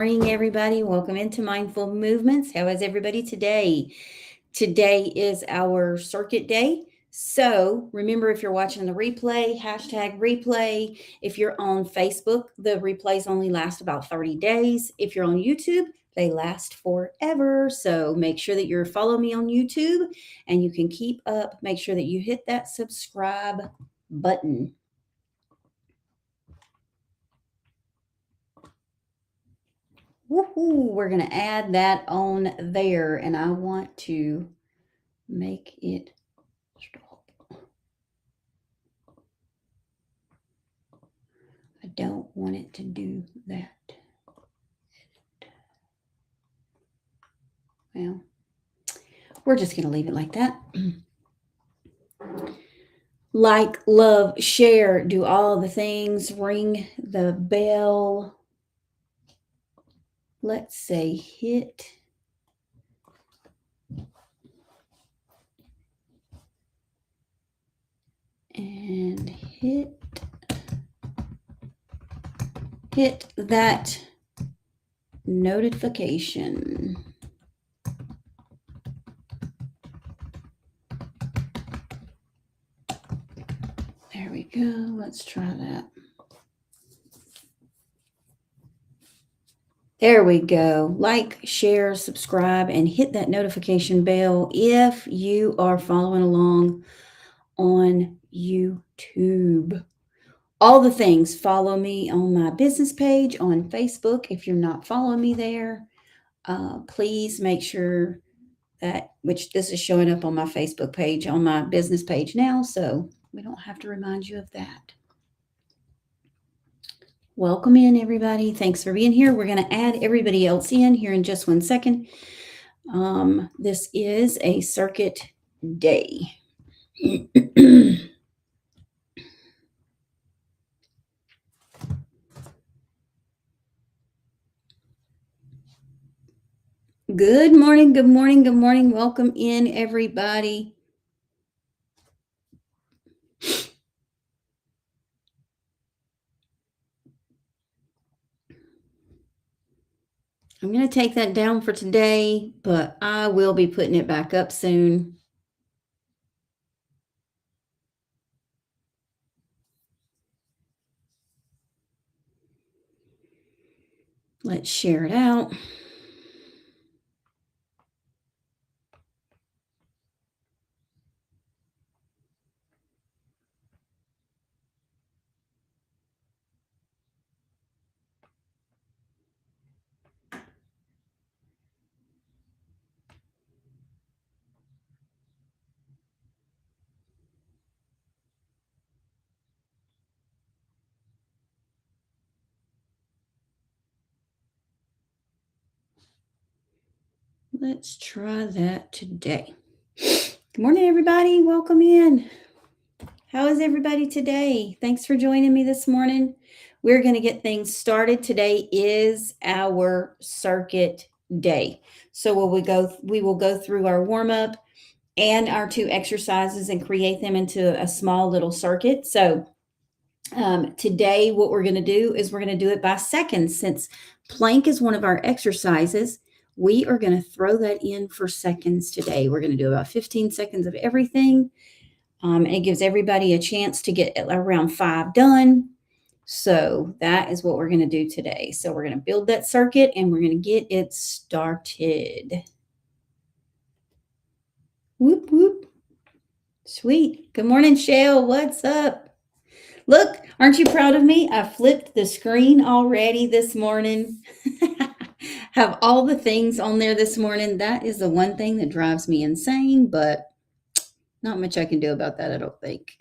Morning, everybody. Welcome into Mindful Movements. How is everybody today? Today is our circuit day. So remember, if you're watching the replay, hashtag replay. If you're on Facebook, the replays only last about 30 days. If you're on YouTube, they last forever. So make sure that you're following me on YouTube and you can keep up. Make sure that you hit that subscribe button. Woohoo, we're going to add that on there, and I want to make it stop. I don't want it to do that. Well, we're just going to leave it like that. Like, love, share, do all the things, ring the bell. Let's say hit and hit that notification. There we go. Let's try that. There we go. Like, share, subscribe, and hit that notification bell if you are following along on YouTube. All the things. Follow me on my business page on Facebook. If you're not following me there, please make sure that, which this is showing up on my Facebook page, on my business page now, so we don't have to remind you of that. Welcome in, everybody. Thanks for being here. We're going to add everybody else in here in just 1 second. This is a circuit day. Good morning, good morning, good morning. Welcome in, everybody. I'm going to take that down for today, but I will be putting it back up soon. Let's share it out. Let's try that today. Good morning, everybody. Welcome in. How is everybody today? Thanks for joining me this morning. We're going to get things started. Today is our circuit day. So we will go through our warm-up and our 2 exercises and create them into a small little circuit. So today what we're going to do is we're going to do it by seconds. Since plank is one of our exercises, we are going to throw that in for seconds today. We're going to do about 15 seconds of everything. And it gives everybody a chance to get around 5 done. So that is what we're going to do today. So we're going to build that circuit and we're going to get it started. Whoop, whoop. Sweet. Good morning, Shale. What's up? Look, aren't you proud of me? I flipped the screen already this morning. Have all the things on there this morning. That is the one thing that drives me insane, but not much I can do about that, I don't think.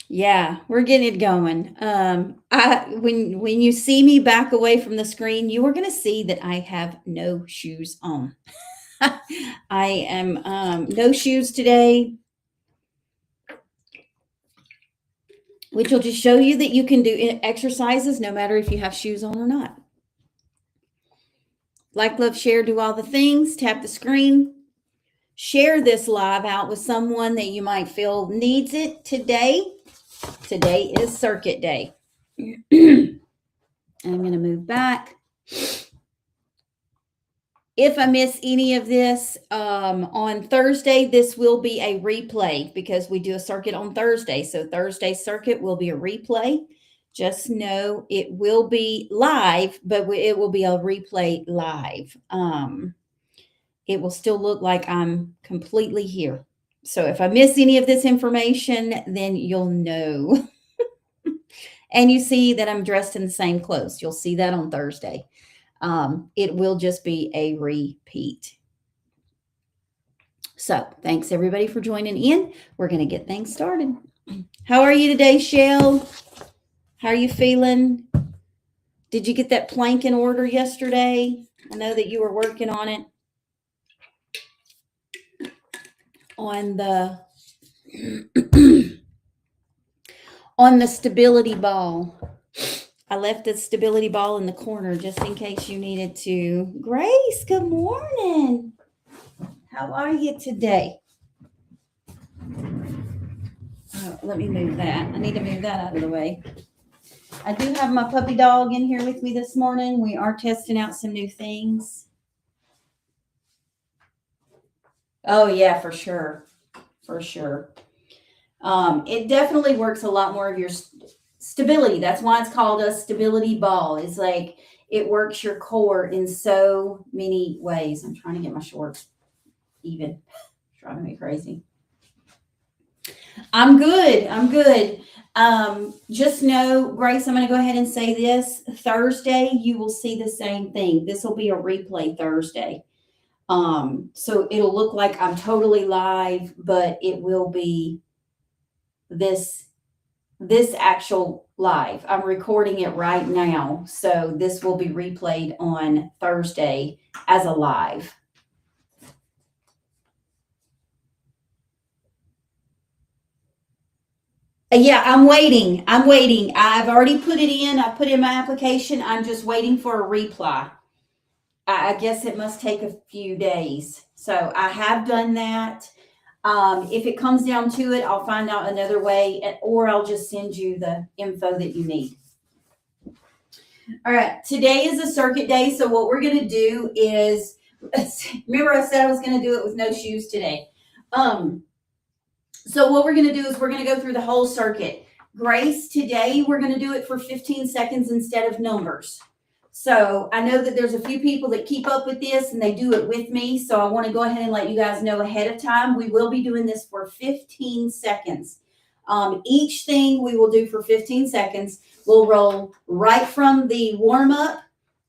Yeah, we're getting it going. When you see me back away from the screen, you are going to see that I have no shoes on. I am no shoes today, which will just show you that you can do exercises no matter if you have shoes on or not. Like, love, share, do all the things. Tap the screen. Share this live out with someone that you might feel needs it today. Today is circuit day. I'm going to move back. If I miss any of this on Thursday, this will be a replay because we do a circuit on Thursday. So Thursday's circuit will be a replay. Just know it will be live, but it will be a replay live. It will still look like I'm completely here. So if I miss any of this information, then you'll know. And you see that I'm dressed in the same clothes. You'll see that on Thursday. It will just be a repeat. So thanks everybody for joining in. We're going to get things started. How are you today, Shell? How are you feeling? Did you get that plank in order yesterday? I know that you were working on it. On the on the stability ball. I left the stability ball in the corner just in case you needed to. Grace, good morning. How are you today? Oh, let me move that. I need to move that out of the way. I do have my puppy dog in here with me this morning. We are testing out some new things. Oh, yeah, for sure. For sure. It definitely works a lot more of your stability. That's why it's called a stability ball. It's like it works your core in so many ways. I'm trying to get my shorts even. It's driving me crazy. I'm good. I'm good. Just know, Grace, I'm going to go ahead and say this. Thursday, you will see the same thing. This will be a replay Thursday. So it'll look like I'm totally live, but it will be this actual live. I'm recording it right now. So this will be replayed on Thursday as a live. Yeah, I'm waiting. I've already put it in. I put in my application. I'm just waiting for a reply. I guess it must take a few days. So I have done that. If it comes down to it, I'll find out another way, or I'll just send you the info that you need. All right, today is a circuit day. So what we're going to do is, remember I said I was going to do it with no shoes today. So what we're going to do is we're going to go through the whole circuit. Grace, today we're going to do it for 15 seconds instead of numbers. So I know that there's a few people that keep up with this and they do it with me. So I want to go ahead and let you guys know ahead of time. We will be doing this for 15 seconds. Each thing we will do for 15 seconds. We'll roll right from the warm up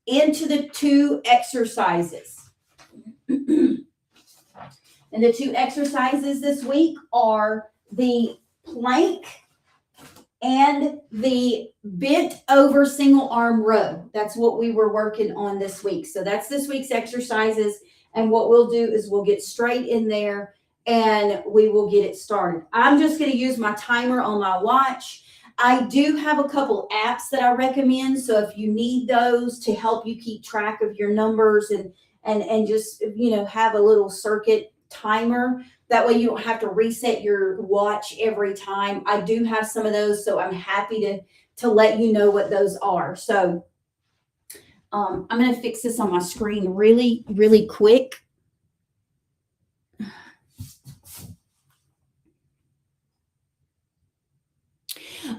into the two exercises. And the two exercises this week are the plank and the bent over single arm row. That's what we were working on this week. So that's this week's exercises. And what we'll do is we'll get straight in there and we will get it started. I'm just going to use my timer on my watch. I do have a couple apps that I recommend. So if you need those to help you keep track of your numbers and just, have a little circuit timer, that way you don't have to reset your watch every time. I do have some of those, so I'm happy to let you know what those are. So I'm going to fix this on my screen really, really quick.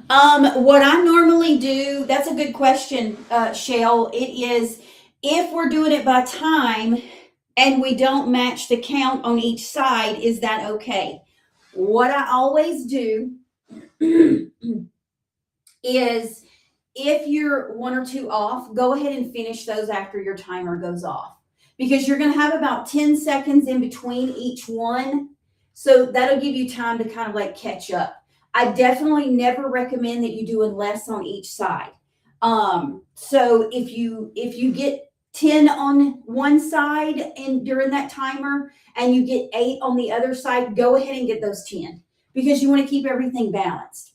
What I normally do, that's a good question, Shell. It is, if we're doing it by time and we don't match the count on each side, is that okay? What I always do is, if you're one or two off, go ahead and finish those after your timer goes off, because you're going to have about 10 seconds in between each one. So that'll give you time to kind of like catch up. I definitely never recommend that you do less on each side. So if you get 10 on one side and during that timer and you get 8 on the other side, go ahead and get those 10, because you want to keep everything balanced.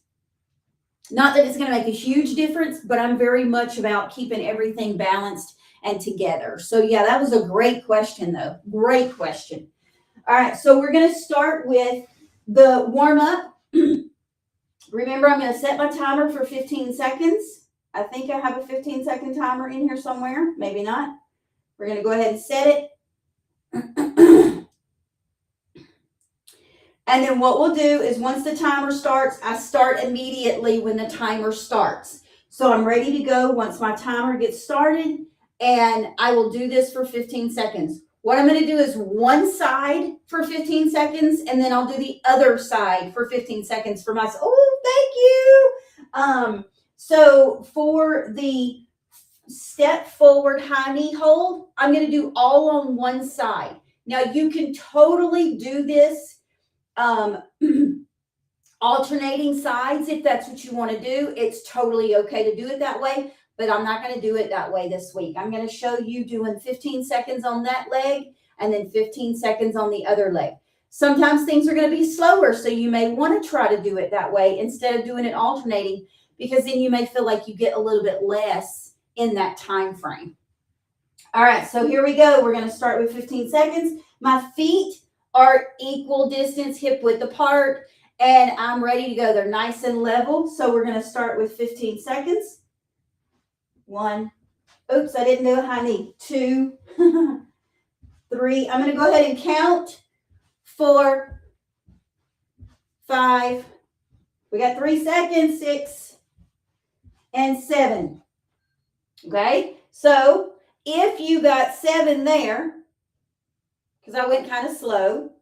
Not that it's going to make a huge difference, but I'm very much about keeping everything balanced and together. So yeah, that was a great question though. Great question. All right, so we're going to start with the warm up. Remember, I'm going to set my timer for 15 seconds. I think I have a 15-second timer in here somewhere. Maybe not. We're going to go ahead and set it. And then what we'll do is once the timer starts, I start immediately when the timer starts. So I'm ready to go once my timer gets started, and I will do this for 15 seconds. What I'm going to do is one side for 15 seconds, and then I'll do the other side for 15 seconds for myself. Oh, thank you. So for the step forward high knee hold, I'm going to do all on one side. Now you can totally do this alternating sides if that's what you want to do. It's totally okay to do it that way, but I'm not going to do it that way this week. I'm going to show you doing 15 seconds on that leg and then 15 seconds on the other leg. Sometimes things are going to be slower, so you may want to try to do it that way instead of doing it alternating, because then you may feel like you get a little bit less in that time frame. All right, so here we go. We're going to start with 15 seconds. My feet are equal distance hip width apart, and I'm ready to go. They're nice and level. So we're going to start with 15 seconds. 1. Oops, I didn't do a high knee. 2. 3. I'm going to go ahead and count. 4. 5. We got 3 seconds. 6 and 7. Okay, so if you got 7 there, because I went kind of slow.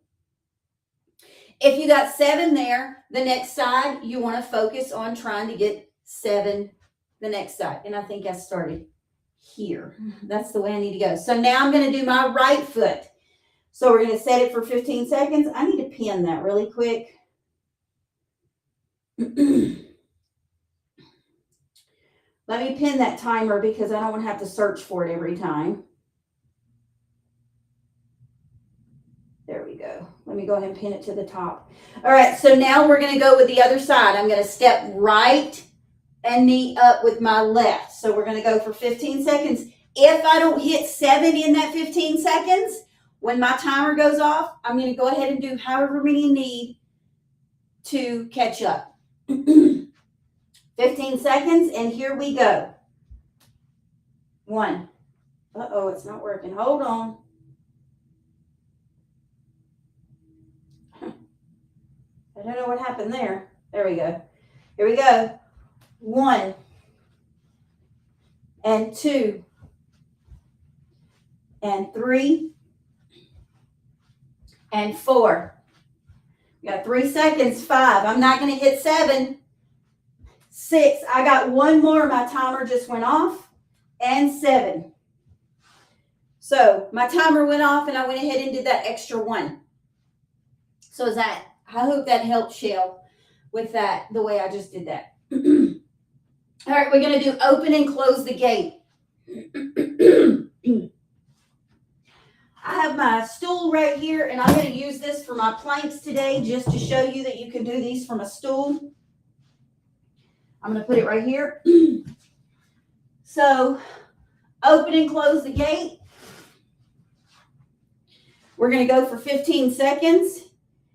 If you got 7 there, the next side, you want to focus on trying to get 7 the next side. And I think I started here. That's the way I need to go. So now I'm going to do my right foot. So we're going to set it for 15 seconds. I need to pin that really quick. Let me pin that timer because I don't want to have to search for it every time. There we go. Let me go ahead and pin it to the top. All right, so now we're going to go with the other side. I'm going to step right and knee up with my left. So we're going to go for 15 seconds. If I don't hit 7 in that 15 seconds, when my timer goes off, I'm going to go ahead and do however many you need to catch up. 15 seconds, and here we go. 1. Uh-oh, it's not working. Hold on. I don't know what happened there. There we go. Here we go. 1 and 2 and 3 and 4. We got 3 seconds. 5. I'm not going to hit 7. 6. I got 1 more. My timer just went off. And 7. So my timer went off, and I went ahead and did that extra 1. So is that? I hope that helped, Shell, with that, the way I just did that. All right, we're going to do open and close the gate. I have my stool right here, and I'm going to use this for my planks today just to show you that you can do these from a stool. I'm going to put it right here. So open and close the gate. We're going to go for 15 seconds.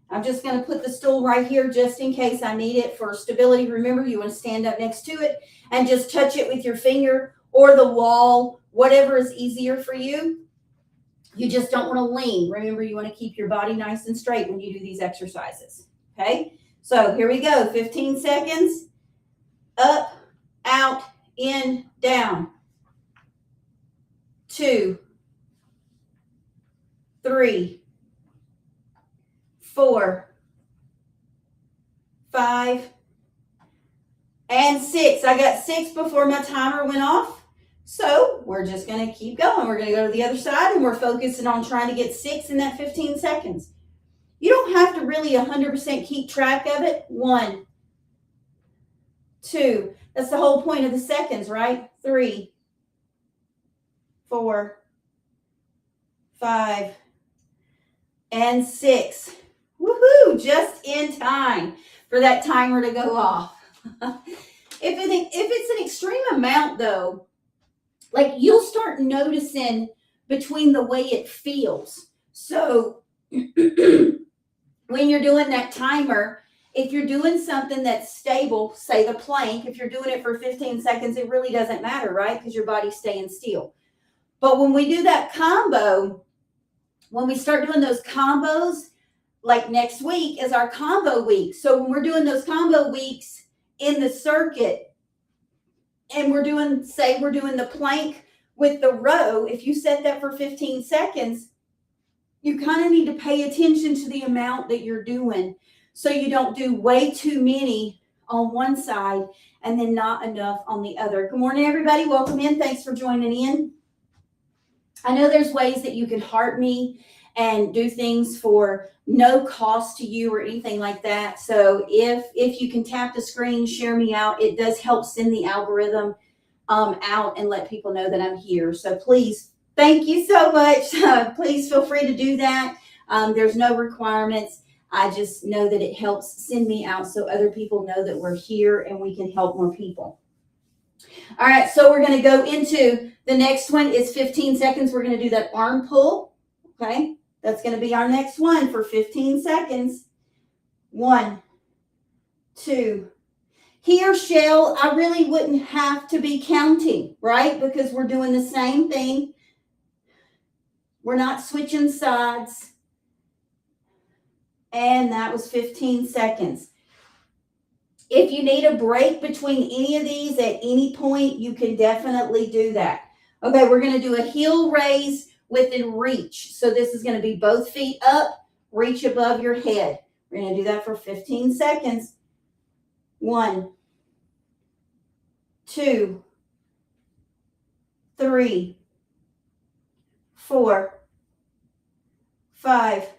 I'm just going to put the stool right here just in case I need it for stability. Remember, you want to stand up next to it and just touch it with your finger or the wall, whatever is easier for you. You just don't want to lean. Remember, you want to keep your body nice and straight when you do these exercises. Okay, so here we go. 15 seconds. Up, out, in, down. 2, 3, 4, 5, and 6. I got 6 before my timer went off. So we're just going to keep going. We're going to go to the other side, and we're focusing on trying to get 6 in that 15 seconds. You don't have to really 100% keep track of it. 1, 2. That's the whole point of the seconds, right? 3, 4, 5, and 6. Woohoo! Just in time for that timer to go off. If it's an extreme amount, though, like you'll start noticing between the way it feels. So when you're doing that timer If you're doing something that's stable, say the plank, if you're doing it for 15 seconds, it really doesn't matter, right? Because your body's staying still. But when we do that combo, when we start doing those combos, like next week is our combo week. So when we're doing those combo weeks in the circuit and we're doing, say we're doing the plank with the row, if you set that for 15 seconds, you kind of need to pay attention to the amount that you're doing so you don't do way too many on one side and then not enough on the other. Good morning, everybody. Welcome in. Thanks for joining in. I know there's ways that you can heart me and do things for no cost to you or anything like that. So if you can tap the screen, share me out, it does help send the algorithm out and let people know that I'm here. So please, thank you so much. Please feel free to do that. There's no requirements. I just know that it helps send me out so other people know that we're here and we can help more people. All right, so we're going to go into the next one is 15 seconds. We're going to do that arm pull. Okay, that's going to be our next one for 15 seconds. 1, 2. Here, Shell, I really wouldn't have to be counting, right? Because we're doing the same thing. We're not switching sides. And that was 15 seconds. If you need a break between any of these at any point, you can definitely do that. Okay, we're going to do a heel raise within reach. So this is going to be both feet up, reach above your head. We're going to do that for 15 seconds. 1, 2, 3, 4, 5,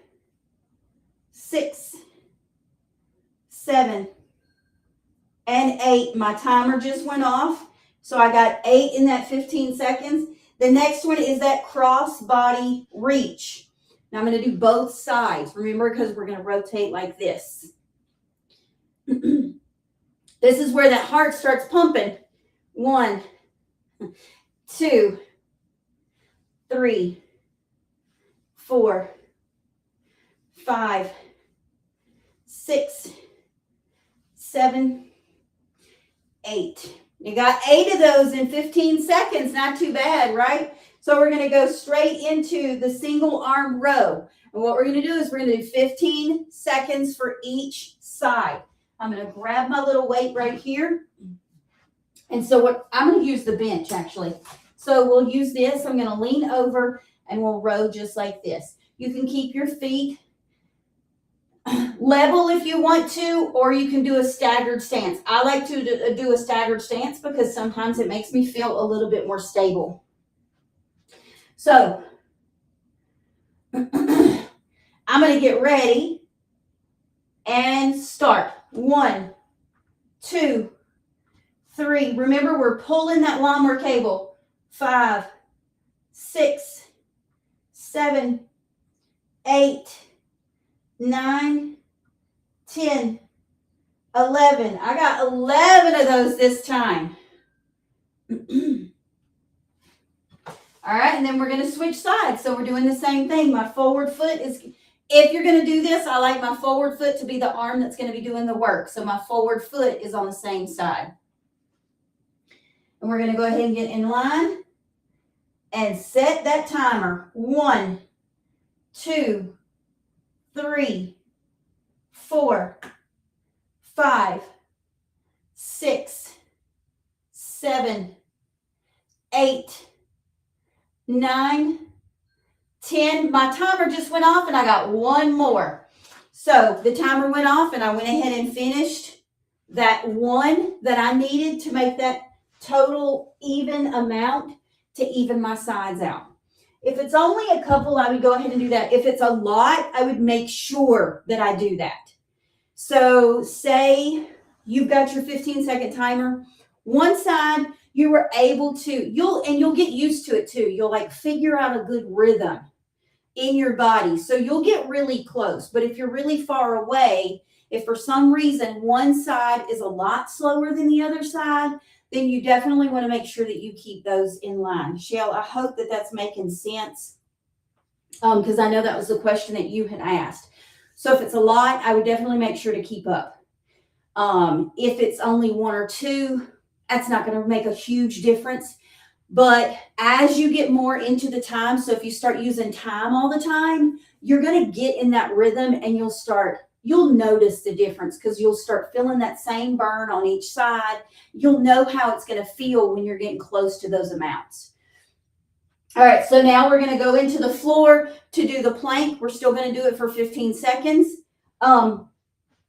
6, 7, and 8. My timer just went off. So I got 8 in that 15 seconds. The next one is that cross body reach. Now I'm going to do both sides. Remember, because we're going to rotate like this. This is where that heart starts pumping. 1, 2, 3, 4, 5, 6, 7, 8. You got 8 of those in 15 seconds. Not too bad, right? So we're going to go straight into the single arm row. And what we're going to do is we're going to do 15 seconds for each side. I'm going to grab my little weight right here. And so what I'm going to use the bench actually. So we'll use this. I'm going to lean over and we'll row just like this. You can keep your feet level if you want to, or you can do a staggered stance. I like to do a staggered stance because sometimes it makes me feel a little bit more stable. So I'm going to get ready and start. 1, 2, 3. Remember, we're pulling that lawnmower cable. 5, 6, 7, 8, 9, 10, 11. I got 11 of those this time. All right, and then we're going to switch sides. So we're doing the same thing. My forward foot is, if you're going to do this, I like my forward foot to be the arm that's going to be doing the work. So my forward foot is on the same side. And we're going to go ahead and get in line and set that timer. 1, 2, 3, 4, 5, 6, 7, 8, 9, 10. My timer just went off and I got one more. So the timer went off and I went ahead and finished that one that I needed to make that total even amount to even my sides out. If it's only a couple, I would go ahead and do that. If it's a lot, I would make sure that I do that. So say you've got your 15-second timer. One side, you were able to, you'll get used to it too. You'll like figure out a good rhythm in your body. So you'll get really close. But if you're really far away, if for some reason one side is a lot slower than the other side, then you definitely want to make sure that you keep those in line. Shell, I hope that that's making sense because I know that was the question that you had asked. So if it's a lot, I would definitely make sure to keep up. If it's only one or two, that's not going to make a huge difference. But as you get more into the time, so if you start using time all the time, you're going to get in that rhythm and you'll notice the difference because you'll start feeling that same burn on each side. You'll know how it's going to feel when you're getting close to those amounts. All right, so now we're going to go into the floor to do the plank. We're still going to do it for 15 seconds.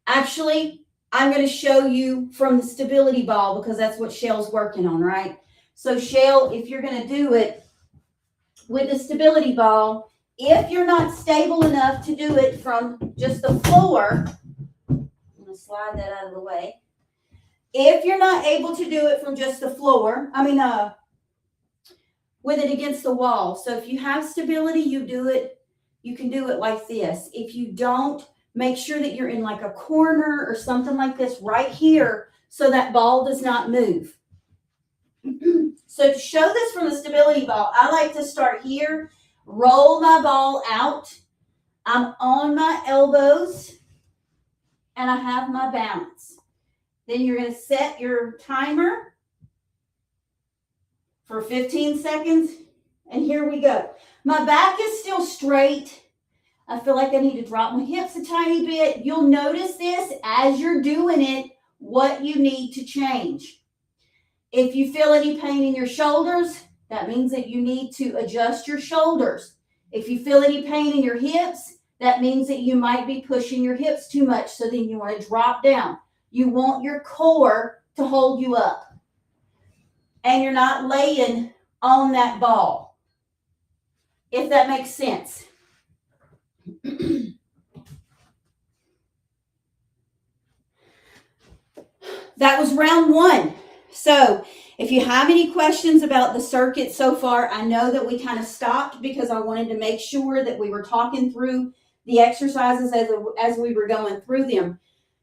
Actually, I'm going to show you from the stability ball because that's what Shell's working on, right? So Shell, if you're going to do it with the stability ball, if you're not stable enough to do it from just the floor, I'm going to slide that out of the way. If you're not able to do it from just the floor, with it against the wall. So if you have stability, you can do it like this. If you don't, make sure that you're in like a corner or something like this right here so that ball does not move. So to show this from the stability ball, I like to start here, roll my ball out. I'm on my elbows and I have my balance. Then you're going to set your timer for 15 seconds. And here we go. My back is still straight. I feel like I need to drop my hips a tiny bit. You'll notice this as you're doing it, what you need to change. If you feel any pain in your shoulders, that means that you need to adjust your shoulders. If you feel any pain in your hips, that means that you might be pushing your hips too much. So then you want to drop down. You want your core to hold you up. And you're not laying on that ball, if that makes sense. That was round one. So if you have any questions about the circuit so far, I know that we kind of stopped because I wanted to make sure that we were talking through the exercises as we were going through them.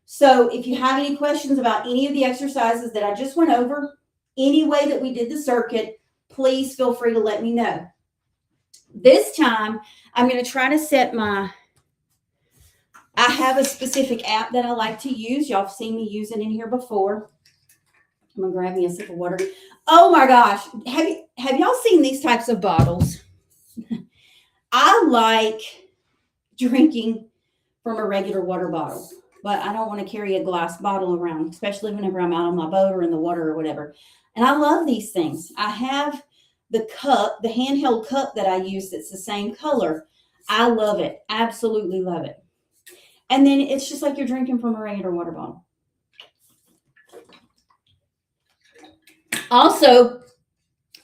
So if you have any questions about any of the exercises that I just went over, any way that we did the circuit, please feel free to let me know. This time, I'm going to try to set I have a specific app that I like to use. Y'all have seen me use it in here before. I'm going to grab me a sip of water. Oh my gosh. Have y'all seen these types of bottles? I like drinking from a regular water bottle, but I don't want to carry a glass bottle around, especially whenever I'm out on my boat or in the water or whatever. And I love these things. I have the cup, the handheld cup that I use that's the same color. I love it. Absolutely love it. And then it's just like you're drinking from a regular water bottle. Also,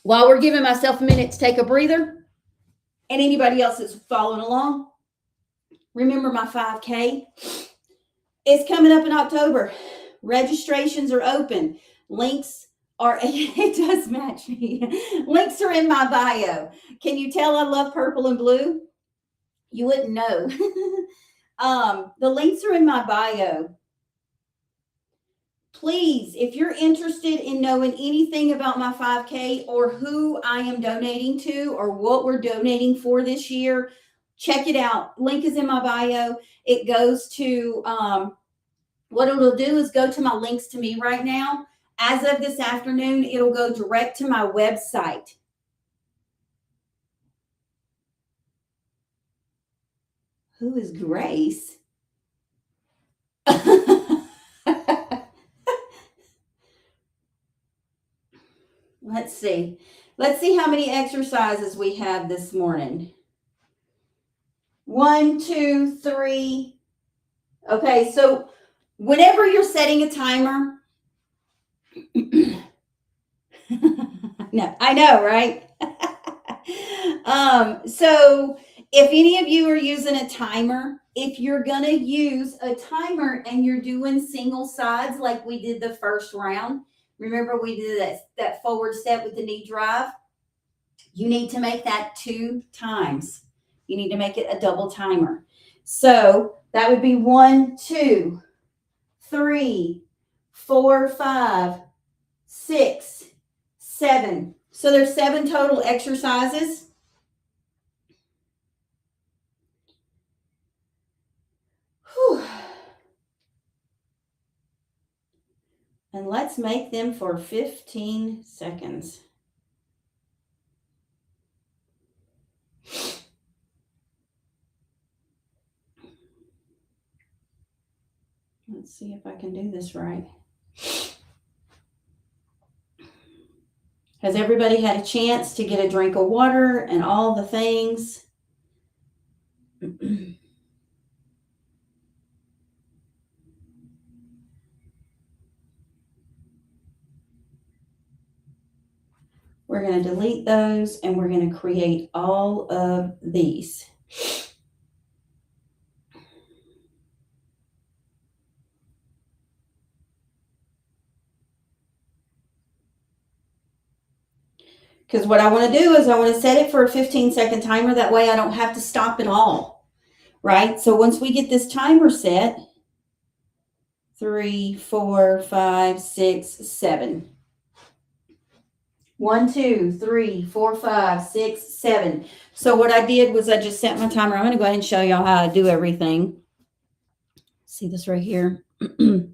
while we're giving myself a minute to take a breather, and anybody else that's following along, remember my 5K is coming up in October. Registrations are open. Links are, it does match me. Links are in my bio. Can you tell I love purple and blue? You wouldn't know. The links are in my bio. Please, if you're interested in knowing anything about my 5K or who I am donating to or what we're donating for this year, check it out. Link is in my bio. It goes to, what it'll do is go to my links to me right now. As of this afternoon, it'll go direct to my website. Who is Grace? Let's see. Let's see how many exercises we have this morning. 1, 2, 3. Okay, so whenever you're setting a timer, no, I know, right? So if any of you are using a timer, if you're going to use a timer and you're doing single sides like we did the first round, remember we did that forward step with the knee drive? You need to make that 2 times. You need to make it a double timer. So that would be 1, 2, 3, 4, 5, 6, 7. So there's 7 total exercises. Whew. let's make them for 15 seconds. Let's see if I can do this right. Has everybody had a chance to get a drink of water and all the things? We're going to delete those and we're going to create all of these. Because what I want to do is I want to set it for a 15-second timer. That way I don't have to stop at all, right? So once we get this timer set, 3, 4, 5, 6, 7. 1, 2, 3, 4, 5, 6, 7. So what I did was I just set my timer. I'm going to go ahead and show y'all how I do everything. See this right here? All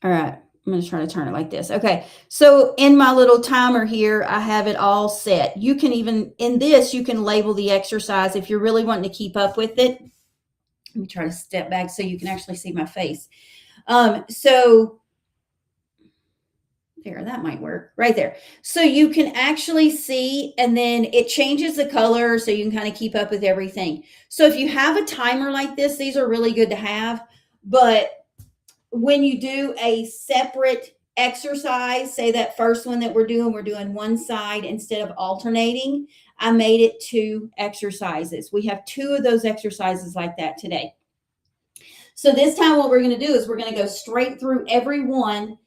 right. I'm going to try to turn it like this. Okay. So in my little timer here, I have it all set. You can even, in this, you can label the exercise if you're really wanting to keep up with it. Let me try to step back so you can actually see my face. So there, that might work right there. So you can actually see, and then it changes the color so you can kind of keep up with everything. So if you have a timer like this, these are really good to have. But when you do a separate exercise, say that first one that we're doing one side instead of alternating, I made it 2 exercises. We have 2 of those exercises like that today. So this time what we're going to do is we're going to go straight through every one,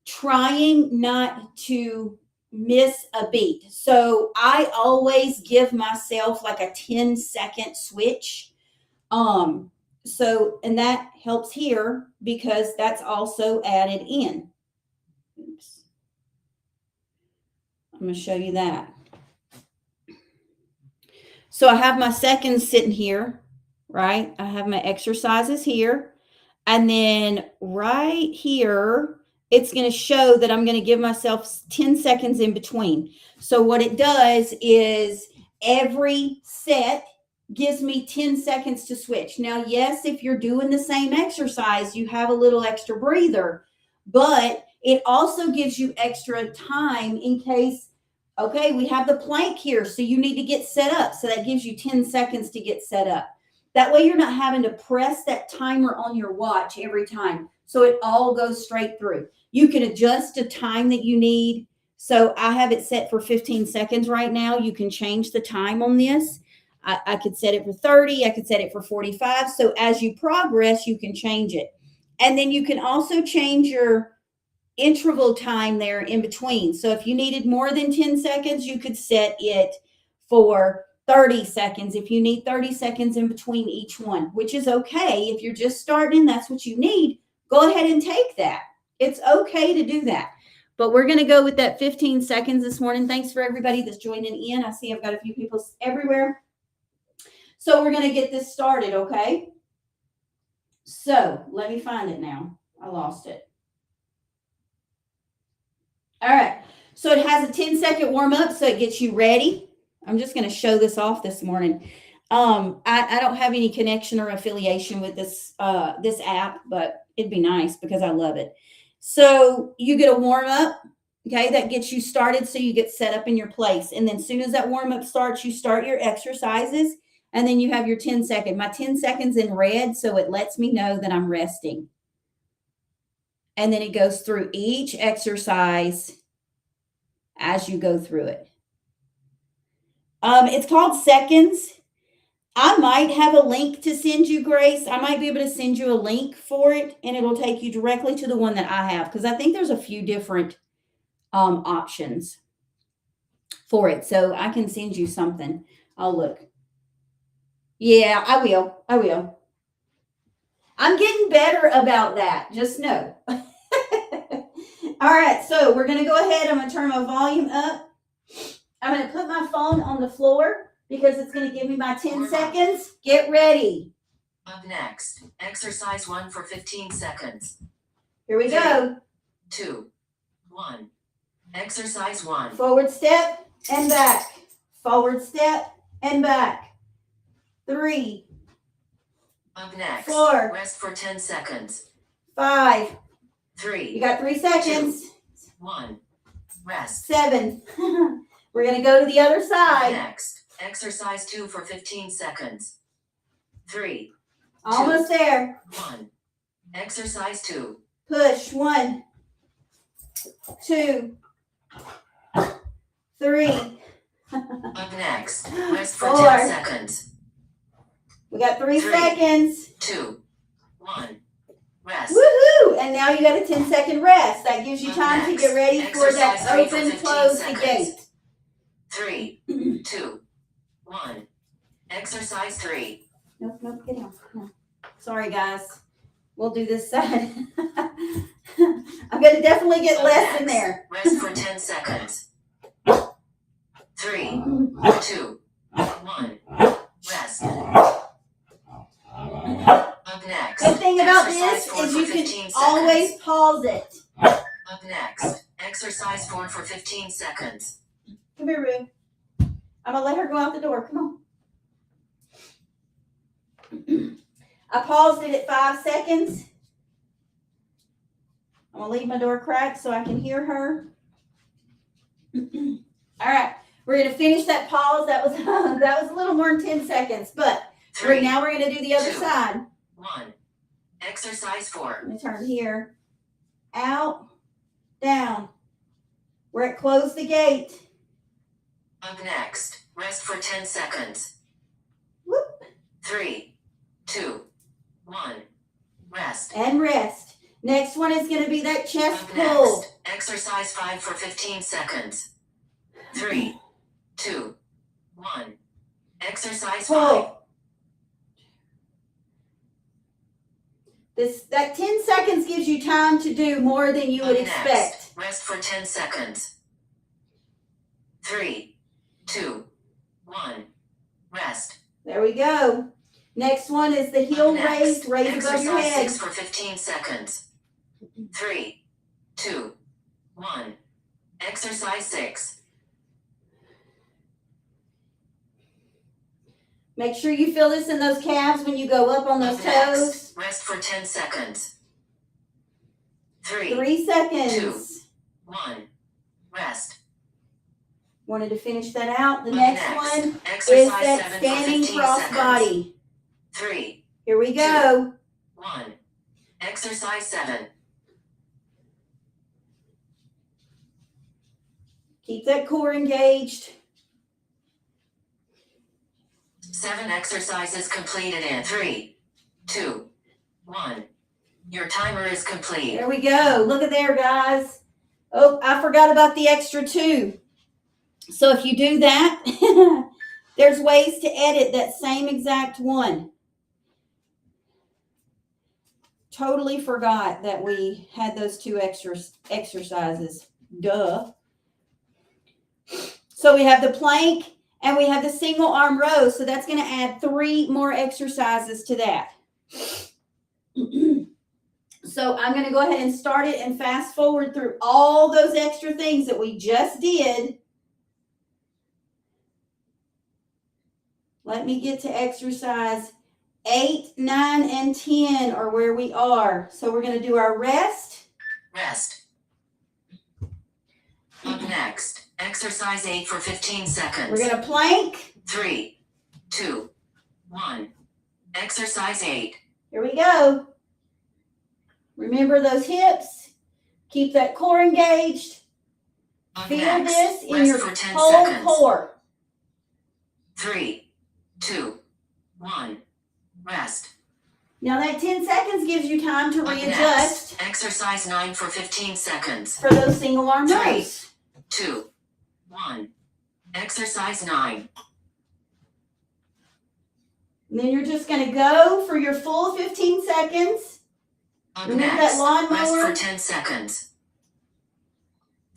trying not to miss a beat. So I always give myself like a 10-second switch. So, and that helps here because that's also added in. Oops. I'm going to show you that. So I have my seconds sitting here, right? I have my exercises here. And then right here, it's going to show that I'm going to give myself 10 seconds in between. So what it does is every set gives me 10 seconds to switch. Now, yes, if you're doing the same exercise, you have a little extra breather, but it also gives you extra time in case, okay, we have the plank here, so you need to get set up. So that gives you 10 seconds to get set up. That way you're not having to press that timer on your watch every time. So it all goes straight through. You can adjust the time that you need. So I have it set for 15 seconds right now. You can change the time on this. I could set it for 30. I could set it for 45. So as you progress, you can change it. And then you can also change your interval time there in between. So if you needed more than 10 seconds, you could set it for 30 seconds if you need 30 seconds in between each one, which is okay. If you're just starting, that's what you need. Go ahead and take that. It's okay to do that. But we're going to go with that 15 seconds this morning. Thanks for everybody that's joining in. I see I've got a few people everywhere. So we're going to get this started, okay? So let me find it now. I lost it. All right. So it has a 10-second warm-up, so it gets you ready. I'm just going to show this off this morning. I don't have any connection or affiliation with this app, but it'd be nice because I love it. So you get a warm-up, okay, that gets you started so you get set up in your place. And then as soon as that warm-up starts, you start your exercises, and then you have your 10-second. My 10 seconds in red, so it lets me know that I'm resting. And then it goes through each exercise as you go through it. It's called seconds. I might have a link to send you, Grace. I might be able to send you a link for it, and it'll take you directly to the one that I have, because I think there's a few different options for it. So I can send you something. I'll look. Yeah, I will. I'm getting better about that. Just know. All right, so we're going to go ahead. I'm going to turn my volume up. I'm going to put my phone on the floor because it's going to give me my 10 seconds. Get ready. Up next, exercise 1 for 15 seconds. Here we go. 2, 1. Exercise 1. Forward step and back. Forward step and back. 3. Up next. 4. Rest for 10 seconds. 5. 3. You got 3 seconds. 2, 1. Rest. 7. We're going to go to the other side. Next. Exercise 2 for 15 seconds. 3. Almost there. 1. Exercise 2. Push. 1, 2, 3. Up next. Rest for 4. 10 seconds. We got 3 3, seconds. 2, 1. Rest. Woohoo! And now you got a 10-second rest. That gives you Up time next. to get ready for that Exercise 3 for open, 15 close the seconds. gate. 3, 2, 1. Exercise 3. Nope, get down. No. Sorry, guys. We'll do this side. I'm going to definitely get Up less in next. there. Rest for 10 seconds. 3, 2, 1. Rest. Up next. Good thing about Exercise this 4 is for you 15 can seconds. always pause it. Up next. Exercise 4 for 15 seconds. Come here, Rue. I'm going to let her go out the door. Come on. I paused it at 5 seconds. I'm going to leave my door cracked so I can hear her. All right. We're going to finish that pause. That was that was a little more than 10 seconds. But 3, now we're going to do the other 2, side. 1. Exercise 4. Let me turn here. Out. Down. We're at close the gate. Up next. Rest for 10 seconds. Whoop. 3, 2, 1. Rest. And rest. Next one is going to be that chest Up pull. next. Exercise 5 for 15 seconds. 3, 2, 1. Exercise 5. Pull. That 10 seconds gives you time to do more than you would Up expect. next. Rest for 10 seconds. 3, 2, 1. Rest. There we go. Next one is the heel Up next. raise above your Exercise head. 6 for 15 seconds. 3, 2, 1. Exercise 6. Make sure you feel this in those calves when you go up on those Up toes. next. Rest for 10 seconds. 3, 3 seconds. 2, 1. Rest. Wanted to finish that out. The Up next next. one is Exercise that 7 for standing 15 cross seconds. body. 3, Here we go. 1. Exercise 7. Keep that core engaged. 7 exercises completed in 3, 2, 1. Your timer is complete. There we go. Look at there, guys. Oh, I forgot about the extra 2. So if you do that, there's ways to edit that same exact one. Totally forgot that we had those 2 extra exercises. Duh. So we have the plank and we have the single arm row. So that's going to add 3 more exercises to that. So I'm going to go ahead and start it and fast forward through all those extra things that we just did. Let me get to exercise 8, 9, and 10 are where we are. So we're going to do our rest. Rest. Up next. Exercise 8 for 15 seconds. We're going to plank. 3, 2, 1. Exercise 8. Here we go. Remember those hips. Keep that core engaged. Up Feel next. this in Rest your for 10 whole seconds. core. 3, 2, 1. Rest. Now that 10 seconds gives you time to Up readjust next. Exercise 9 for 15 seconds. for those single arm 3, rows. 2, 1. Exercise 9. And then you're just going to go for your full 15 seconds. Up Remember next. that lawnmower? Rest for 10 seconds.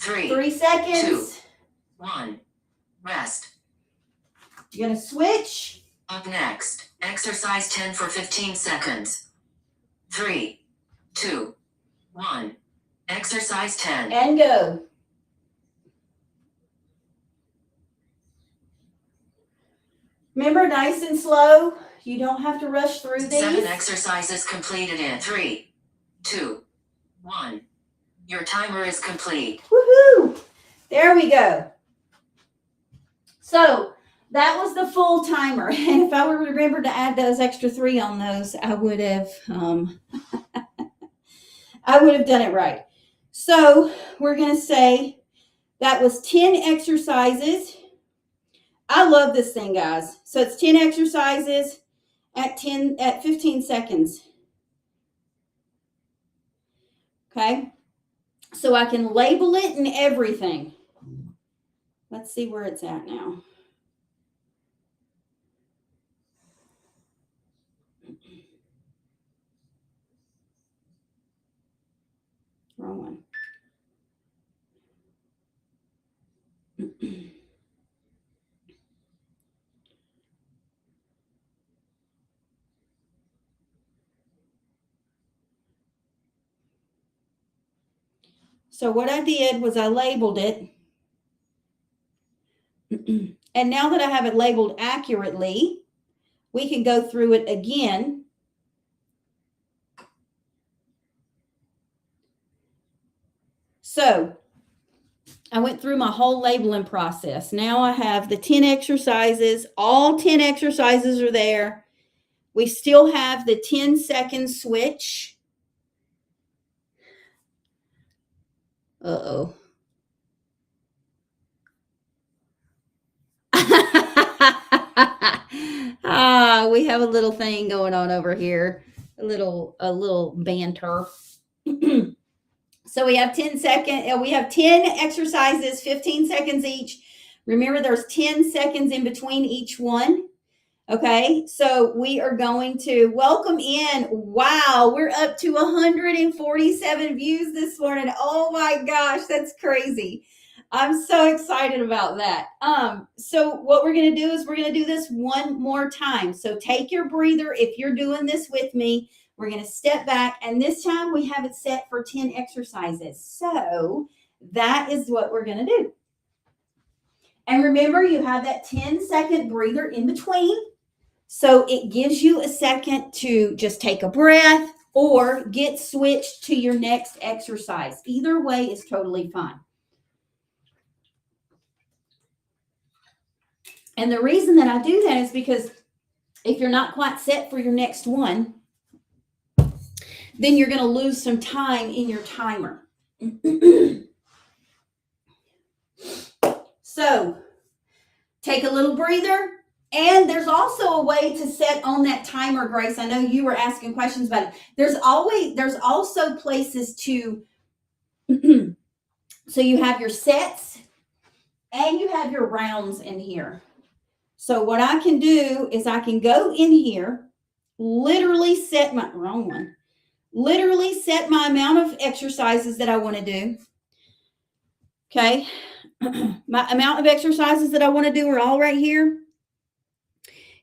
3, 3 seconds. 2, 1. Rest. You're going to switch. Up next. Exercise 10 for 15 seconds. 3, 2, 1. Exercise 10. And go. Remember, nice and slow. You don't have to rush through these. 7 exercises completed in 3, 2, 1. Your timer is complete. Woohoo! There we go. So that was the full timer. And if I would remember to add those extra 3 on those, I would have I would have done it right. So we're going to say that was 10 exercises. I love this thing, guys. So it's 10 exercises at 15 seconds. Okay. So I can label it and everything. Let's see where it's at now. Wrong one. So what I did was I labeled it. And now that I have it labeled accurately, we can go through it again. So I went through my whole labeling process. Now I have the 10 exercises. All 10 exercises are there. We still have the 10-second switch. Uh-oh. We have a little thing going on over here. A little banter. So we have 10 exercises, 15 seconds each. Remember, there's 10 seconds in between each one. Okay, so we are going to welcome in. Wow, we're up to 147 views this morning. Oh my gosh, that's crazy. I'm so excited about that. So what we're going to do is we're going to do this one more time. So take your breather. If you're doing this with me, we're going to step back, and this time we have it set for 10 exercises. So that is what we're going to do. And remember, you have that 10-second breather in between. So it gives you a second to just take a breath or get switched to your next exercise. Either way is totally fine. And the reason that I do that is because if you're not quite set for your next one, then you're going to lose some time in your timer. So take a little breather. And there's also a way to set on that timer, Grace. I know you were asking questions about it. There's also places to, so you have your sets and you have your rounds in here. So what I can do is I can go in here, literally set my amount of exercises that I want to do. Okay. My amount of exercises that I want to do are all right here.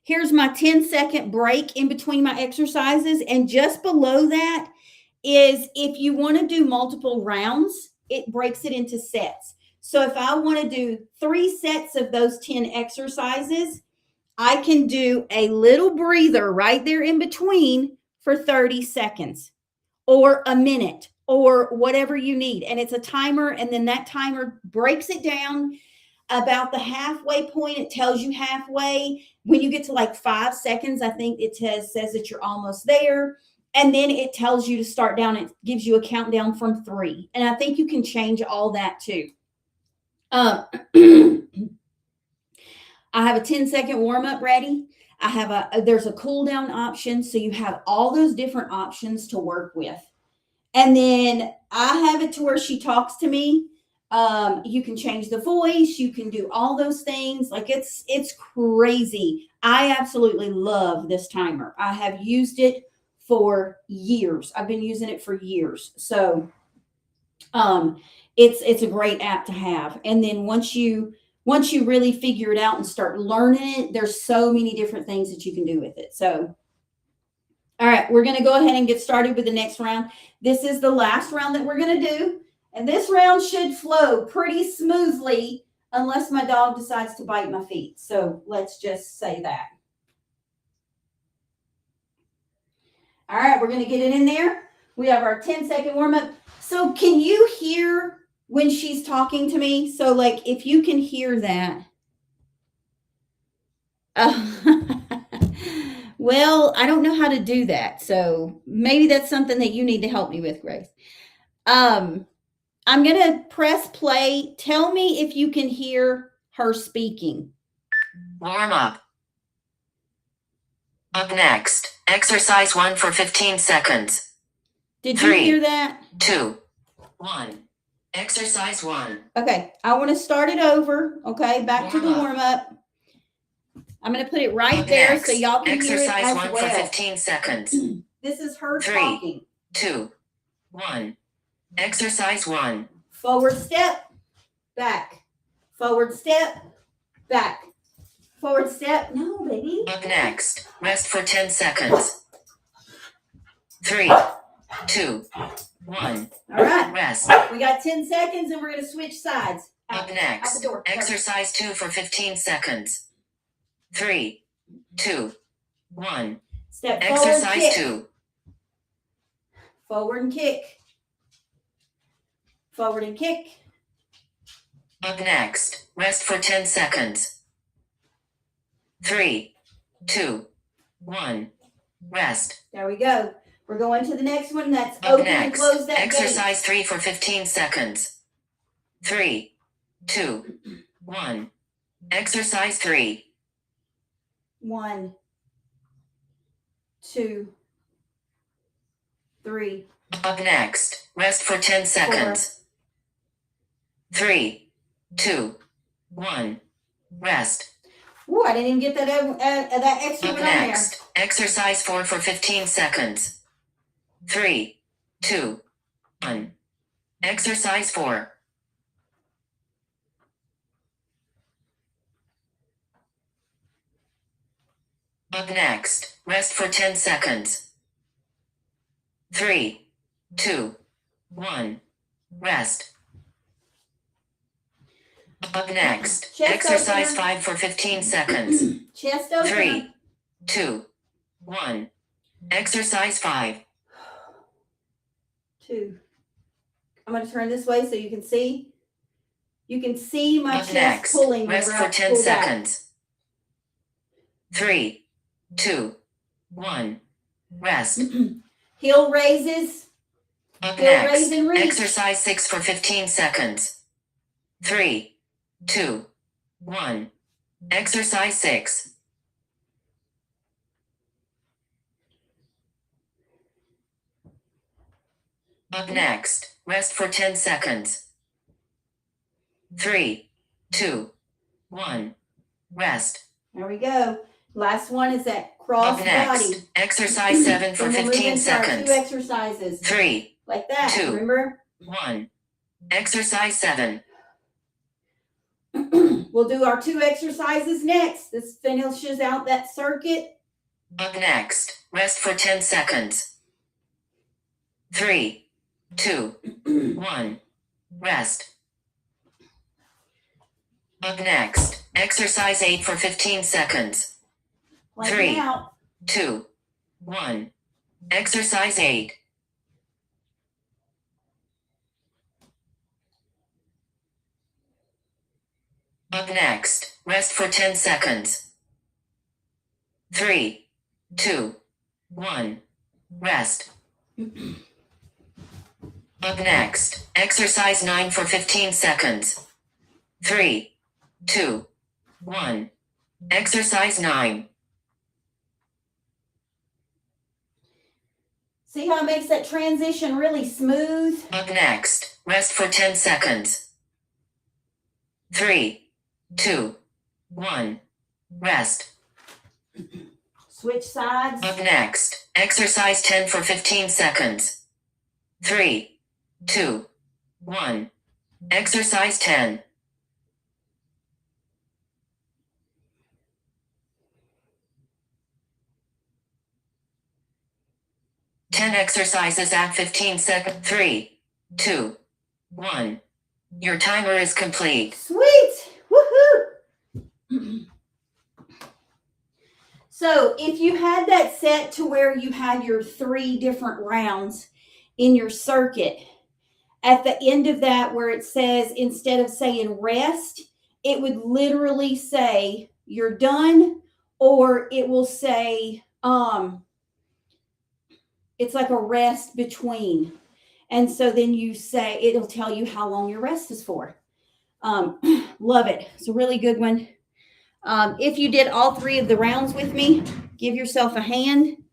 Here's my 10-second break in between my exercises. And just below that is if you want to do multiple rounds, it breaks it into sets. So if I want to do 3 sets of those 10 exercises, I can do a little breather right there in between for 30 seconds or a minute or whatever you need. And it's a timer, and then that timer breaks it down. About the halfway point, it tells you halfway. When you get to like 5 seconds, I think it says that you're almost there. And then it tells you to start down. It gives you a countdown from 3. And I think you can change all that too. I have a 10-second warm-up ready. There's a cool down option. So you have all those different options to work with. And then I have it to where she talks to me. You can change the voice. You can do all those things. Like it's crazy. I absolutely love this timer. I have used it for years. I've been using it for years. So, it's a great app to have. And then once you really figure it out and start learning it, there's so many different things that you can do with it. So, All right, we're going to go ahead and get started with the next round. This is the last round that we're going to do. And this round should flow pretty smoothly unless my dog decides to bite my feet. So let's just say that. All right, we're going to get it in there. We have our 10-second warm-up. So can you hear when she's talking to me? So like if you can hear that. Well, I don't know how to do that. So maybe that's something that you need to help me with, Grace. I'm going to press play. Tell me if you can hear her speaking. Warm up. Up next, exercise 1 for 15 seconds. Did you hear that? 2, 1. Exercise 1. Okay, I want to start it over. Okay, back to the warm up. I'm going to put it right Up there next, so y'all can hear it exercise as 1 well. for 15 seconds. This is her 3, talking. 2, 1. Exercise 1. Forward step, back. Forward step, back. Forward step. No, baby. Up next, rest for 10 seconds. 3, 2, 1. All right. Rest. We got 10 seconds and we're going to switch sides. Up next, exercise 2 for 15 seconds. 3, 2, 1. Step forward, Exercise kick. 2. Forward and kick. Forward and kick. Up next, rest for 10 seconds. 3, 2, 1. Rest. There we go. We're going to the next one. That's Up open next, and close that exercise gate. 3 for 15 seconds. 3, 2, 1. Exercise 3. 1, 2, 3. Up next, rest for 10 seconds. 3, 2, 1. Rest. Ooh, I didn't even get that extra Up one on there. next, exercise 4 for 15 seconds. 3, 2, 1. Exercise 4. Up next, rest for 10 seconds. 3, 2, 1. Rest. Up next, Chest exercise opener. 5 for 15 seconds. Chest opener. 3, 2, 1. Exercise 5. 2. I'm going to turn this way so you can see. You can see my Up chest next, pulling. rest whenever for I 10 pull back. seconds. 3, 2, 1. Rest. Heel raises. Up Heel next, raise and reach. exercise 6 for 15 seconds. 3, 2, 1. Exercise 6. Up next, rest for 10 seconds. 3, 2, 1. Rest. There we go. Last one is that cross Up next, body. exercise 7 for Then we'll move 15 into our seconds. 2 exercises. 3, Like that. 2. Remember? 1. Exercise 7. We'll do our 2 exercises next. This finishes out that circuit. Up next, rest for 10 seconds. 3, 2, 1. Rest. Up next, exercise 8 for 15 seconds. Like 3, now. 2, 1. Exercise 8. Up next, rest for 10 seconds. 3, 2, 1. Rest. Up next, exercise 9 for 15 seconds. 3, 2, 1. Exercise 9. See how it makes that transition really smooth? Up next, rest for 10 seconds. 3, 2, 1. Rest. Switch sides. Up next, exercise 10 for 15 seconds. 3, 2, 1. Exercise 10. 10 exercises at 15 seconds. 3, 2, 1. Your timer is complete. Sweet. Woohoo. So if you had that set to where you had your 3 different rounds in your circuit, at the end of that where it says, instead of saying rest, it would literally say you're done, or it will say it's like a rest between. And so then you say, it'll tell you how long your rest is for. Love it. It's a really good one. If you did all 3 of the rounds with me, give yourself a hand.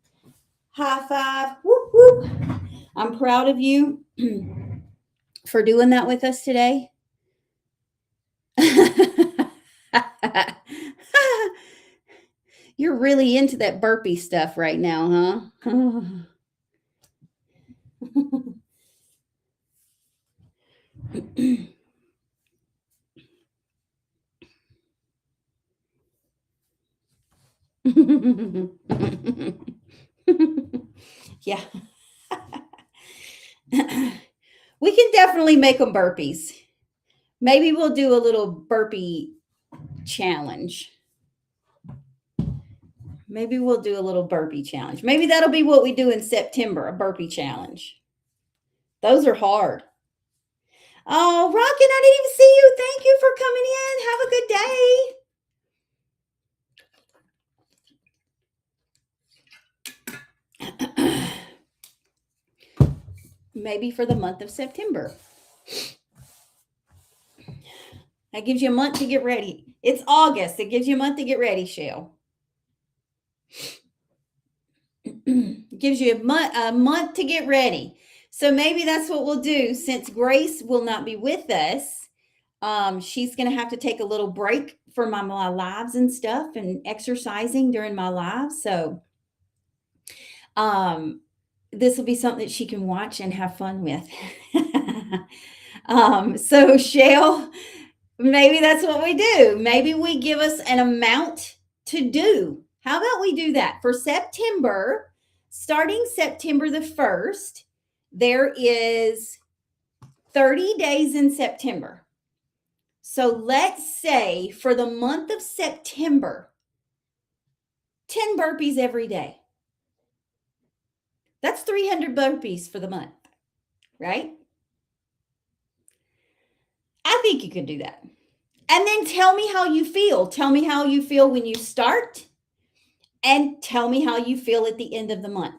High five. Whoop, whoop. I'm proud of you for doing that with us today. You're really into that burpee stuff right now, huh? Yeah. We can definitely make them burpees. Maybe we'll do a little burpee challenge. Maybe we'll do a little burpee challenge. Maybe that'll be what we do in September, a burpee challenge. Those are hard. Oh, Rockin', I didn't even see you. Thank you for coming in. Have a good day. Maybe for the month of September. That gives you a month to get ready. It's August. It gives you a month to get ready, Shell. It gives you a month to get ready. So maybe that's what we'll do. Since Grace will not be with us, she's going to have to take a little break for my lives and stuff and exercising during my lives. So this will be something that she can watch and have fun with. So Shell, maybe that's what we do. Maybe we give us an amount to do. How about we do that for September? Starting September the 1st, there is 30 days in September. So let's say for the month of September, 10 burpees every day. That's 300 burpees for the month, right? I think you could do that. And then tell me how you feel. Tell me how you feel when you start, and tell me how you feel at the end of the month.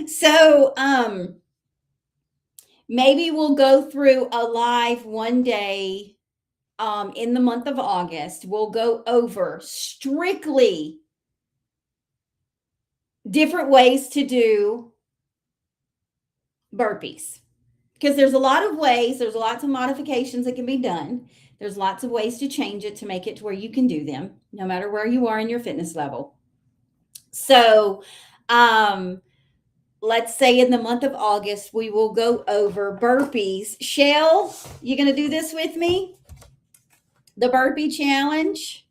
So, maybe we'll go through a live one day in the month of August. We'll go over strictly different ways to do burpees, because there's a lot of ways, there's lots of modifications that can be done. There's lots of ways to change it to make it to where you can do them, no matter where you are in your fitness level. So, let's say in the month of August, we will go over burpees. Shell, you going to do this with me? The burpee challenge?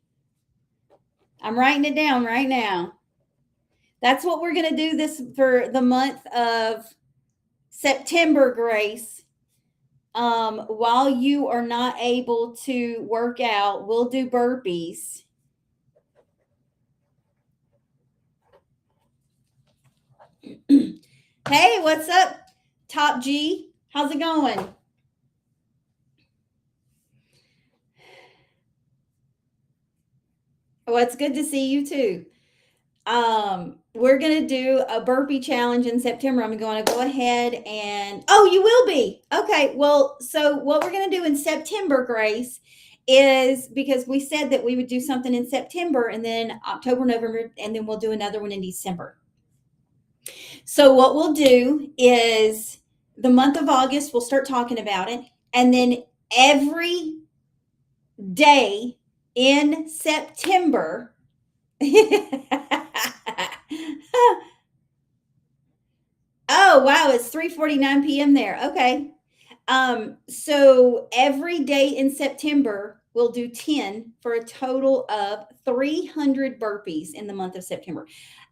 I'm writing it down right now. That's what we're going to do this for the month of September, Grace. While you are not able to work out, we'll do burpees. Hey, what's up, Top G? How's it going? Well, it's good to see you too. We're going to do a burpee challenge in September. I'm going to go ahead and, oh, you will be. Okay. Well, so what we're going to do in September, Grace, is because we said that we would do something in September and then October, November, and then we'll do another one in December. So what we'll do is the month of August, we'll start talking about it. And then every day in September, oh, wow, it's 3:49 p.m. there. Okay. So every day in September, we'll do 10 for a total of 300 burpees in the month of September.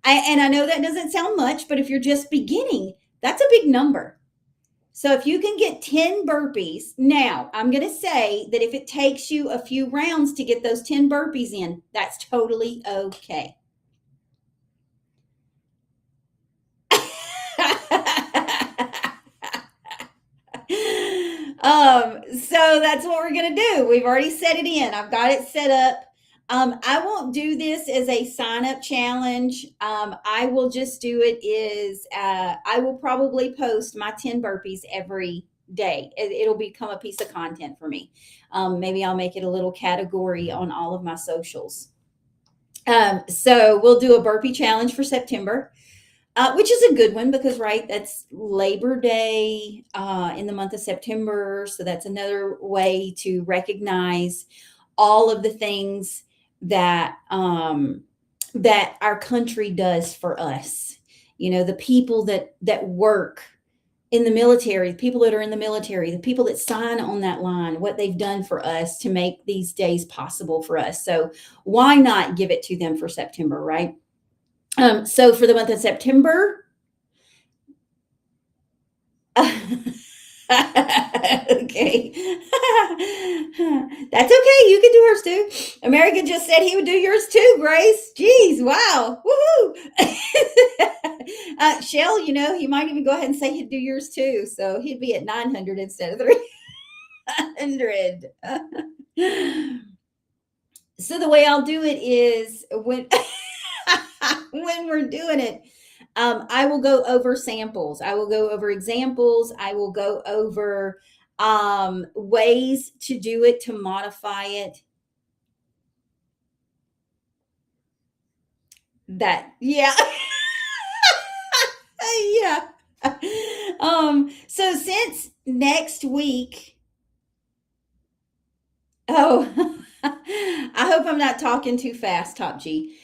And I know that doesn't sound much, but if you're just beginning, that's a big number. So if you can get 10 burpees, now I'm going to say that if it takes you a few rounds to get those 10 burpees in, that's totally okay. So that's what we're going to do. We've already set it in. I've got it set up. I won't do this as a sign up challenge. I will just do it is I will probably post my 10 burpees every day. It'll become a piece of content for me. Maybe I'll make it a little category on all of my socials. So we'll do a burpee challenge for September. Which is a good one because, right, that's Labor Day in the month of September. So that's another way to recognize all of the things that that our country does for us. You know, the people that work in the military, the people that are in the military, the people that sign on that line, what they've done for us to make these days possible for us. So why not give it to them for September, right? So for the month of September, okay. That's okay. You can do hers too. America just said he would do yours too, Grace. Jeez, wow. Woohoo. Shell, you know, he might even go ahead and say he'd do yours too. So he'd be at 900 instead of 300. So the way I'll do it is when we're doing it, I will go over samples. I will go over examples. I will go over ways to do it, to modify it. Yeah. Yeah. So since next week, oh, I hope I'm not talking too fast, Top G.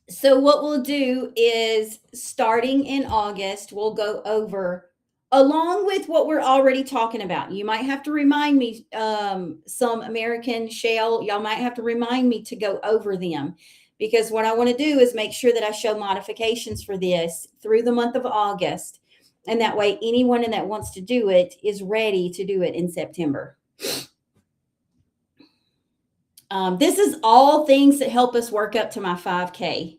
So what we'll do is starting in August, we'll go over along with what we're already talking about. You might have to remind me, some American shale, y'all might have to remind me to go over them because what I want to do is make sure that I show modifications for this through the month of August. And that way, anyone that wants to do it is ready to do it in September. This is all things that help us work up to my 5K.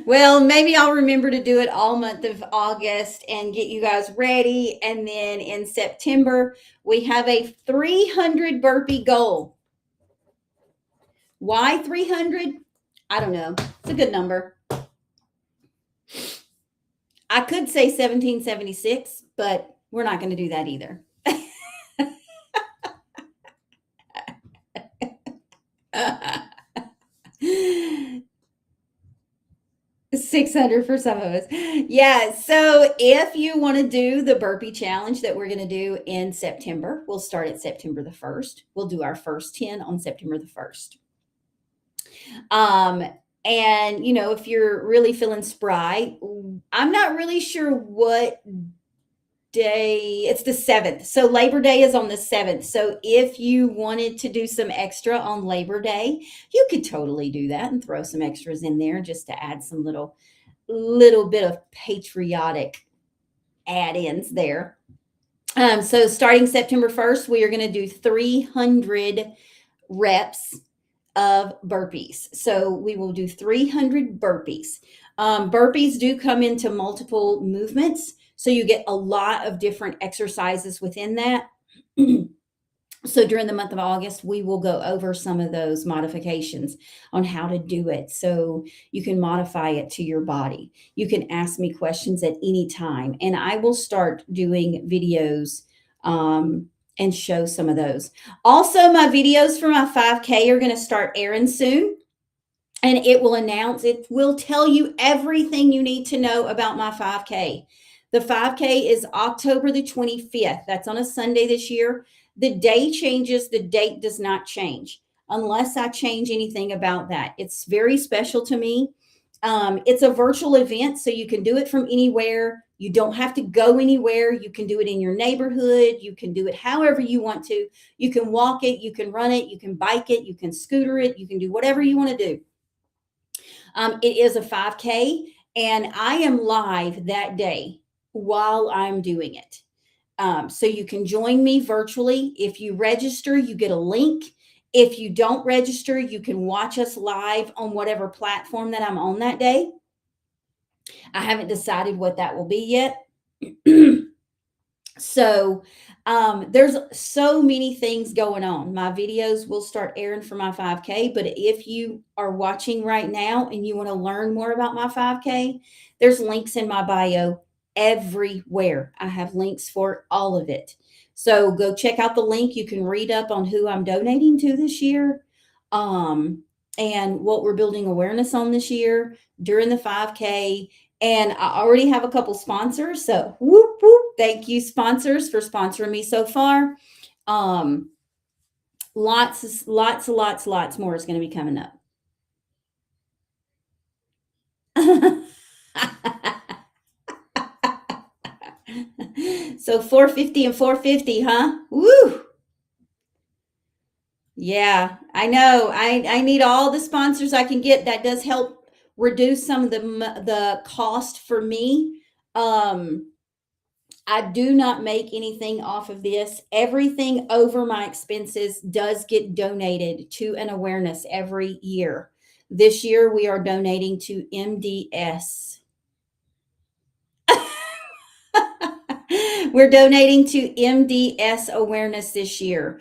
Well, maybe I'll remember to do it all month of August and get you guys ready. And then in September, we have a 300 burpee goal. Why 300? I don't know. It's a good number. I could say 1776, but we're not going to do that either. 600 for some of us. Yeah. So if you want to do the burpee challenge that we're going to do in September, we'll start at September the 1st. We'll do our first 10 on September the 1st. And you know, if you're really feeling spry, I'm not really sure what day. It's the 7th. So Labor Day is on the 7th. So if you wanted to do some extra on Labor Day, you could totally do that and throw some extras in there just to add some little bit of patriotic add-ins there. So starting September 1st, we are going to do 300 reps of burpees. So we will do 300 burpees. Burpees do come into multiple movements. So you get a lot of different exercises within that. So during the month of August, we will go over some of those modifications on how to do it. So you can modify it to your body. You can ask me questions at any time. And I will start doing videos and show some of those. Also, my videos for my 5K are going to start airing soon. And it will tell you everything you need to know about my 5K. The 5K is October the 25th. That's on a Sunday this year. The day changes. The date does not change unless I change anything about that. It's very special to me. It's a virtual event, so you can do it from anywhere. You don't have to go anywhere. You can do it in your neighborhood. You can do it however you want to. You can walk it, you can run it, you can bike it, you can scooter it, you can do whatever you want to do. It is a 5K, and I am live that day while I'm doing it. So you can join me virtually. If you register, you get a link. If you don't register, you can watch us live on whatever platform that I'm on that day. I haven't decided what that will be yet. So there's so many things going on. My videos will start airing for my 5K, but if you are watching right now and you want to learn more about my 5K, there's links in my bio everywhere. I have links for all of it. So go check out the link. You can read up on who I'm donating to this year, and what we're building awareness on this year during the 5K. And I already have a couple sponsors. So whoop, whoop. Thank you, sponsors, for sponsoring me so far. Lots more is going to be coming up. So 450 and 450, huh? Woo! Yeah, I know. I need all the sponsors I can get. That does help reduce some of the cost for me. I do not make anything off of this. Everything over my expenses does get donated to an awareness every year. This year we are donating to MDS. We're donating to MDS awareness this year.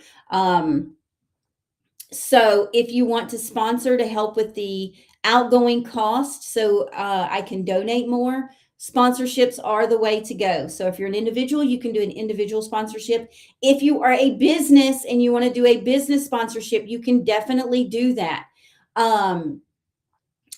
So if you want to sponsor to help with the outgoing cost, so I can donate more, sponsorships are the way to go. So if you're an individual, you can do an individual sponsorship. If you are a business and you want to do a business sponsorship, you can definitely do that. And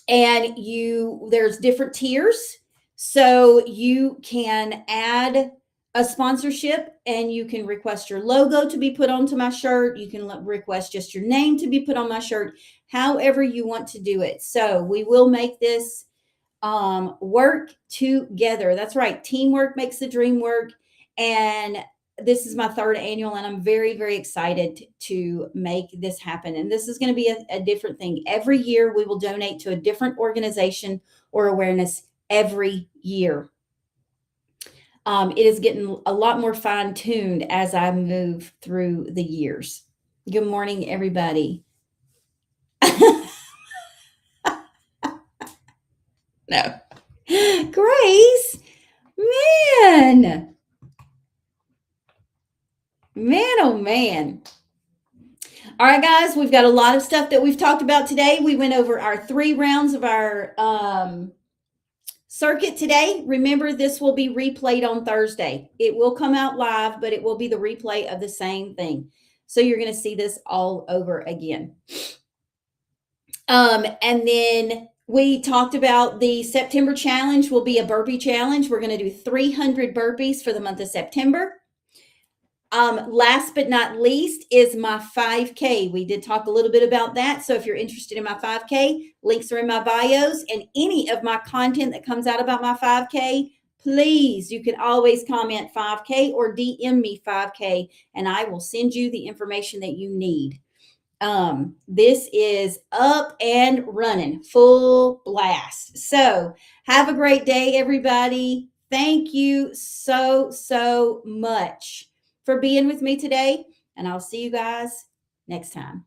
there's different tiers. So you can add a sponsorship and you can request your logo to be put onto my shirt. You can request just your name to be put on my shirt, however you want to do it. So we will make this work together. That's right. Teamwork makes the dream work. And this is my third annual, and I'm very, very excited to make this happen. And this is going to be a different thing. Every year, we will donate to a different organization or awareness every year. It is getting a lot more fine-tuned as I move through the years. Good morning, everybody. No. Grace, man, oh man. All right, guys, we've got a lot of stuff that we've talked about today. We went over our 3 rounds of our circuit today. Remember, this will be replayed on Thursday. It will come out live, but it will be the replay of the same thing. So you're going to see this all over again. And then we talked about the September challenge will be a burpee challenge. We're going to do 300 burpees for the month of September. Last but not least is my 5K. We did talk a little bit about that. So if you're interested in my 5K, links are in my bios, and any of my content that comes out about my 5K, please, you can always comment 5K or DM me 5K, and I will send you the information that you need. This is up and running, full blast. So have a great day, everybody. Thank you so much for being with me today, and I'll see you guys next time.